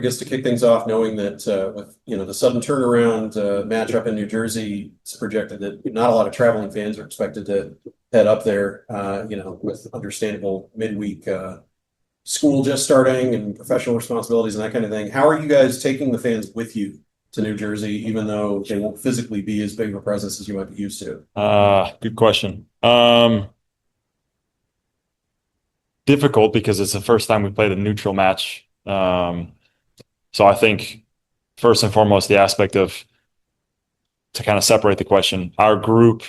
I guess to kick things off, knowing that with the sudden turnaround matchup in New Jersey, it's projected that not a lot of traveling fans are expected to head up there. With understandable midweek school just starting and professional responsibilities and that kind of thing. How are you guys taking the fans with you to New Jersey, even though they won't physically be as big of a presence as you might be used to? Good question. Difficult because it's the first time we played a neutral match. So I think first and foremost, the aspect of to kind of separate the question, our group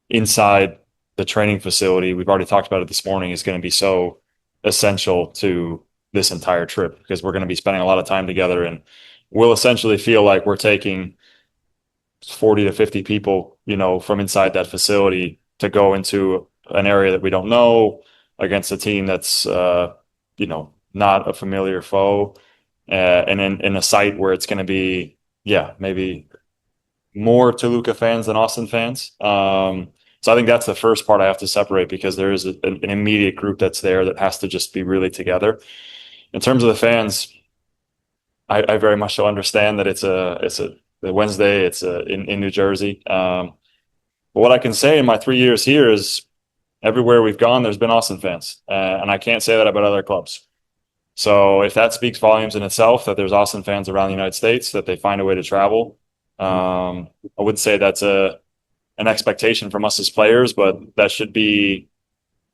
inside the training facility, we've already talked about it this morning, is going to be so essential to this entire trip because we're going to be spending a lot of time together and we'll essentially feel like we're taking 40 to 50 people, from inside that facility to go into an area that we don't know against a team that's, not a familiar foe, and in a site where it's going to be, maybe more Toluca fans than Austin fans. So I think that's the first part I have to separate because there is an immediate group that's there that has to just be really together. In terms of the fans, I very much so understand that it's a Wednesday, in New Jersey. But what I can say in my 3 years here is everywhere we've gone, there's been Austin fans, and I can't say that about other clubs. So if that speaks volumes in itself, that there's Austin fans around the United States, that they find a way to travel, I would say that's an expectation from us as players, but that should be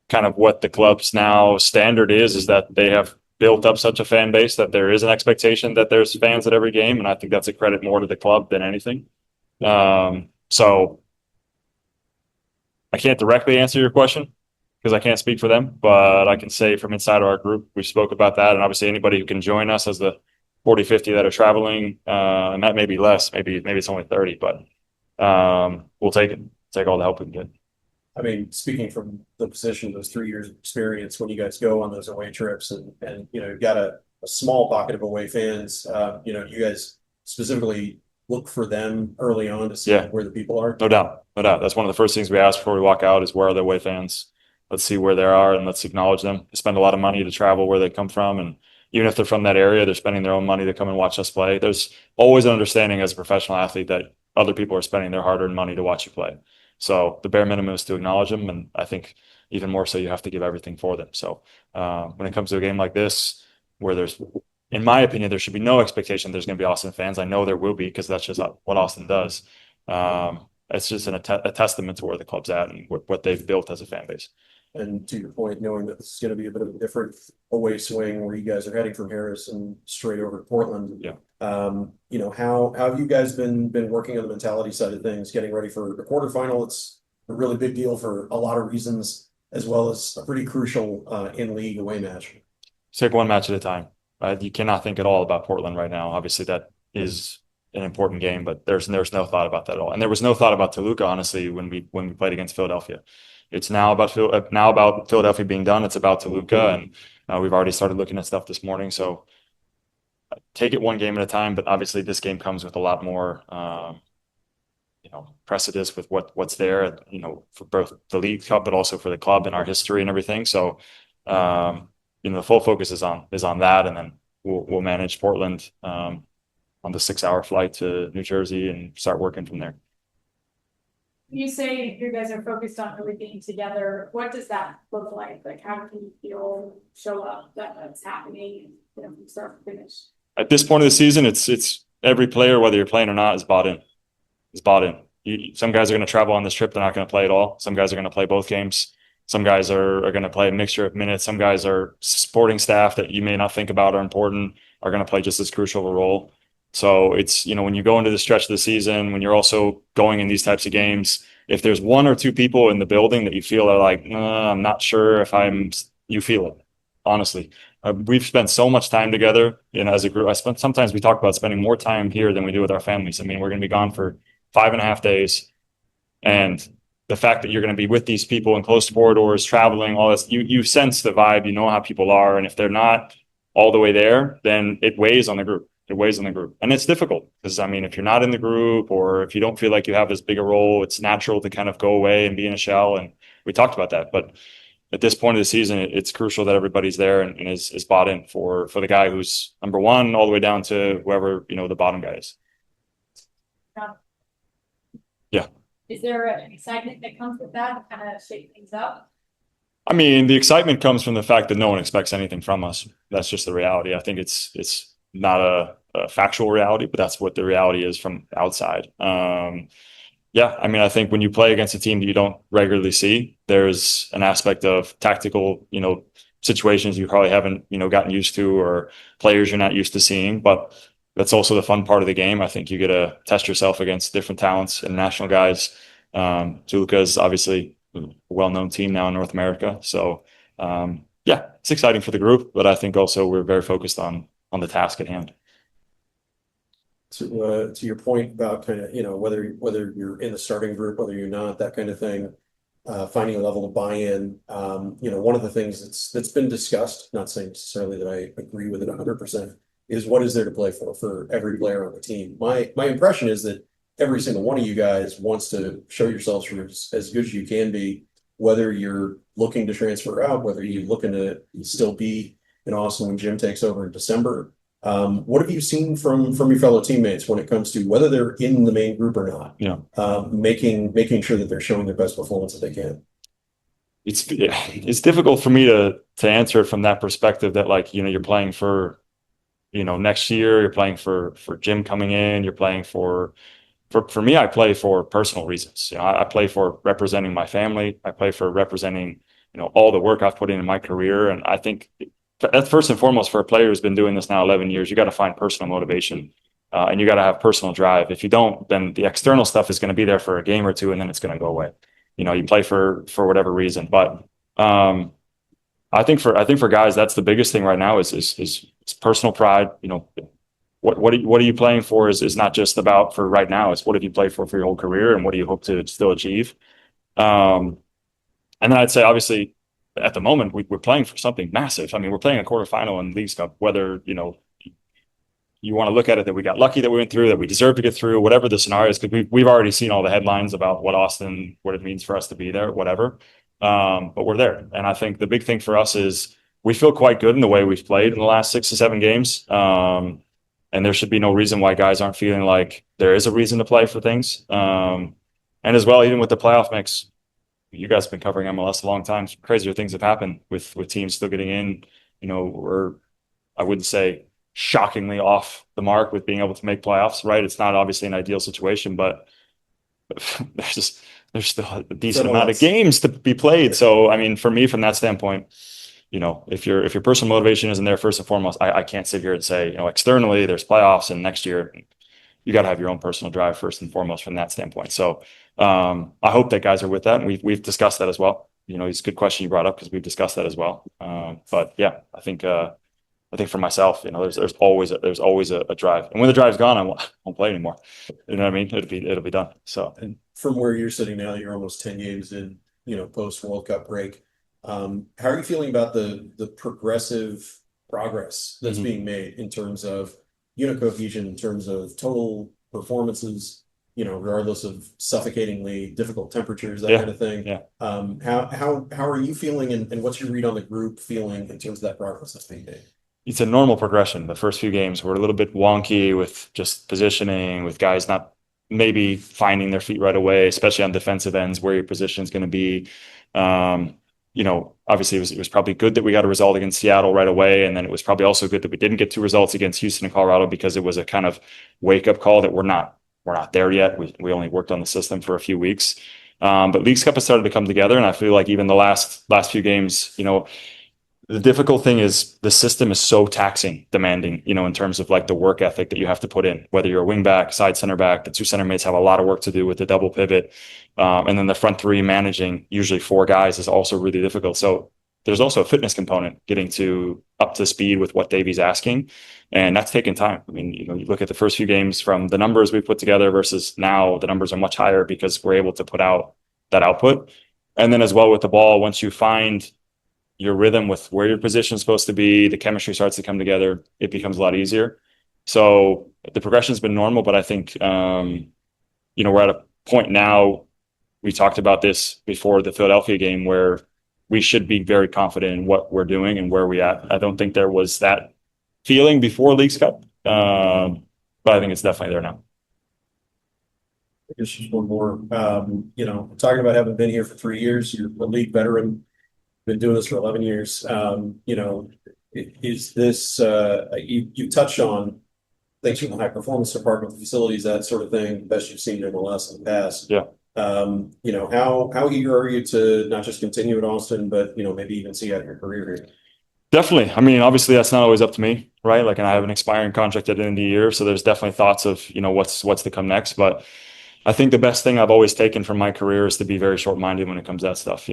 kind of what the club's now standard is that they have built up such a fan base that there is an expectation that there's fans at every game, and I think that's a credit more to the club than anything. So I can't directly answer your question because I can't speak for them, but I can say from inside of our group, we spoke about that. And obviously anybody who can join us as the 40, 50 that are traveling, and that may be less, maybe it's only 30, but we'll take all the help we can get. I mean, speaking from the position of those 3 years of experience, when you guys go on those away trips and you've got a small pocket of away fans, you guys specifically look for them early on to see where the people are. No doubt. That's one of the first things we ask before we walk out is where are the away fans? Let's see where they are and let's acknowledge them. They spend a lot of money to travel where they come from, and even if they're from that area, they're spending their own money to come and watch us play. There's always an understanding as a professional athlete that other people are spending their hard-earned money to watch you play. So the bare minimum is to acknowledge them, and I think even more so, you have to give everything for them. So when it comes to a game like this, where there's, in my opinion, there should be no expectation there's going to be Austin fans. I know there will be because that's just what Austin does. It's just a testament to where the club's at and what they've built as a fan base. And to your point, knowing that this is going to be a bit of a different away swing where you guys are heading from Harris and straight over to Portland. Yeah. How have you guys been working on the mentality side of things, getting ready for the quarterfinal? It's a really big deal for a lot of reasons, as well as a pretty crucial in-league away match. Take one match at a time. Right? You cannot think at all about Portland right now. Obviously, that is an important game, but there's no thought about that at all. And there was no thought about Toluca, honestly, when we played against Philadelphia. It's now about Philadelphia being done. It's about Toluca, and we've already started looking at stuff this morning. So take it one game at a time. But obviously, this game comes with a lot more, precedence with what's there, for both the League Cup, but also for the club and our history and everything. So, the full focus is on that, and then we'll manage Portland on the 6-hour flight to New Jersey and start working from there. You say you guys are focused on really being together. What does that look like? Like, how can you feel show up that that's happening, from start to finish? At this point of the season, it's every player, whether you're playing or not, is bought in. Some guys are going to travel on this trip. They're not going to play at all. Some guys are going to play both games. Some guys are going to play a mixture of minutes. Some guys are supporting staff that you may not think about are important, are going to play just as crucial a role. So it's, when you go into the stretch of the season, when you're also going in these types of games, if there's one or two people in the building that you feel are like, I'm not sure if you feel it, honestly. We've spent so much time together, as a group. Sometimes we talk about spending more time here than we do with our families. I mean, we're going to be gone for 5.5 days. And the fact that you're going to be with these people in close corridors, traveling, all this, you sense the vibe, you know how people are. And if they're not all the way there, then it weighs on the group. And it's difficult because, if you're not in the group or if you don't feel like you have as big a role, it's natural to kind of go away and be in a shell. And we talked about that. But at this point of the season, it's crucial that everybody's there and is bought in for the guy who's number one all the way down to whoever, the bottom guy is. Yeah. Is there an excitement that comes with that to kind of shake things up? I mean, the excitement comes from the fact that no one expects anything from us. That's just the reality. I think it's not a factual reality, but that's what the reality is from outside. Yeah, I mean, I think when you play against a team that you don't regularly see, there's an aspect of tactical, situations you probably haven't, gotten used to, or players you're not used to seeing. But that's also the fun part of the game. I think you get to test yourself against different talents and national guys. Toluca is obviously a well-known team now in North America. So, yeah, it's exciting for the group, but I think also we're very focused on the task at hand. To your point about kind of, whether you're in the starting group, whether you're not, that kind of thing, finding a level of buy-in. One of the things that's been discussed, not saying necessarily that I agree with it 100%, is what is there to play for every player on the team. My impression is that every single one of you guys wants to show yourselves for as good as you can be, whether you're looking to transfer out, whether you're looking to still be in Austin when Jim takes over in December. What have you seen from your fellow teammates when it comes to whether they're in the main group or not? Yeah. Making sure that they're showing their best performance that they can. It's difficult for me to answer it from that perspective that, like, you're playing for, next year, you're playing for Jim coming in, you're playing for me, I play for personal reasons. I play for representing my family. I play for representing, all the work I've put in my career. And I think that's first and foremost for a player who's been doing this now 11 years. You got to find personal motivation, and you got to have personal drive. If you don't, then the external stuff is going to be there for a game or two, and then it's going to go away. You play for whatever reason. But I think for guys, that's the biggest thing right now is personal pride. What are you playing for is not just about for right now. It's what have you played for your whole career, and what do you hope to still achieve? And then I'd say, obviously, at the moment, we're playing for something massive. I mean, we're playing a quarterfinal in Leagues Cup, whether, you want to look at it that we got lucky that we went through, that we deserve to get through, whatever the scenario is, because we've already seen all the headlines about what it means for us to be there, whatever. But we're there. And I think the big thing for us is we feel quite good in the way we've played in the last 6 to 7 games. And there should be no reason why guys aren't feeling like there is a reason to play for things. And as well, even with the playoff mix, you guys have been covering MLS a long time. Crazier things have happened with teams still getting in, or I wouldn't say shockingly off the mark with being able to make playoffs, right? It's not obviously an ideal situation, but there's still a decent amount of games to be played. So, I mean, for me, from that standpoint, if your personal motivation isn't there first and foremost, I can't sit here and say, externally there's playoffs and next year you got to have your own personal drive first and foremost from that standpoint. So I hope that guys are with that, and we've discussed that as well. It's a good question you brought up because we've discussed that as well. But yeah, I think for myself, there's always a drive, and when the drive's gone, I won't play anymore. You know what I mean? It'll be done. So, and from where you're sitting now, you're almost 10 games in, post World Cup break. How are you feeling about the progressive progress that's being made in terms of unit cohesion, in terms of total performances, regardless of suffocatingly difficult temperatures, that kind of thing? Yeah. How are you feeling, and what's your read on the group feeling in terms of that progress that's being made? It's a normal progression. The first few games were a little bit wonky with just positioning, with guys not maybe finding their feet right away, especially on defensive ends where your position is going to be. Obviously it was probably good that we got a result against Seattle right away. And then it was probably also good that we didn't get 2 results against Houston and Colorado, because it was a kind of wake up call that we're not there yet. We only worked on the system for a few weeks. But Leagues Cup has started to come together. And I feel like even the last few games, the difficult thing is the system is so taxing, demanding, in terms of like the work ethic that you have to put in, whether you're a wing back, side center back. The 2 center mates have a lot of work to do with the double pivot. And then the front 3 managing usually 4 guys is also really difficult. So there's also a fitness component, getting up to speed with what Davey's asking. And that's taken time. I mean, you look at the first few games from the numbers we put together versus now, the numbers are much higher because we're able to put out that output. And then as well with the ball, once you find your rhythm with where your position is supposed to be, the chemistry starts to come together, it becomes a lot easier. So the progression has been normal, but I think, we're at a point now, we talked about this before the Philadelphia game, where we should be very confident in what we're doing and where we at. I don't think there was that feeling before Leagues Cup, but I think it's definitely there now. I guess just one more, talking about having been here for 3 years, you're a league veteran, been doing this for 11 years. Is this, you touched on things from the high performance department, facilities, that sort of thing, best you've seen in MLS in the past. Yeah. How eager are you to not just continue at Austin, but, maybe even see out your career here? Definitely. I mean, obviously that's not always up to me, right? Like, and I have an expiring contract at the end of the year. So there's definitely thoughts of, what's to come next. But I think the best thing I've always taken from my career is to be very short-minded when it comes to that stuff.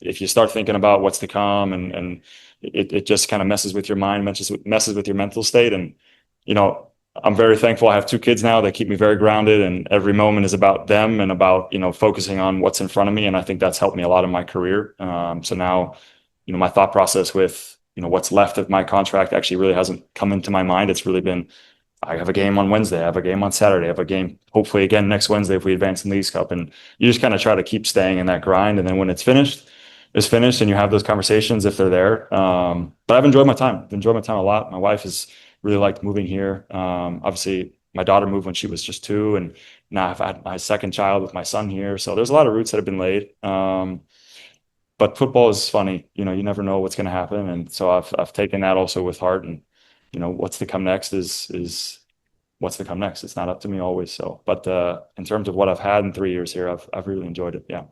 If you start thinking about what's to come and it just kind of messes with your mind, messes with your mental state. And, I'm very thankful. I have 2 kids now that keep me very grounded, and every moment is about them and about, focusing on what's in front of me. And I think that's helped me a lot in my career. So now, my thought process with, what's left of my contract actually really hasn't come into my mind. It's really been, I have a game on Wednesday, I have a game on Saturday, I have a game hopefully again next Wednesday if we advance in Leagues Cup. And you just kind of try to keep staying in that grind. And then when it's finished, and you have those conversations if they're there. But I've enjoyed my time. A lot. My wife has really liked moving here. Obviously, my daughter moved when she was just 2, and now I've had my second child with my son here. So there's a lot of roots that have been laid. But football is funny. You never know what's going to happen. And so I've taken that also with heart. And, what's to come next is what's to come next. It's not up to me always. So, but in terms of what I've had in 3 years here, I've really enjoyed it. Yeah.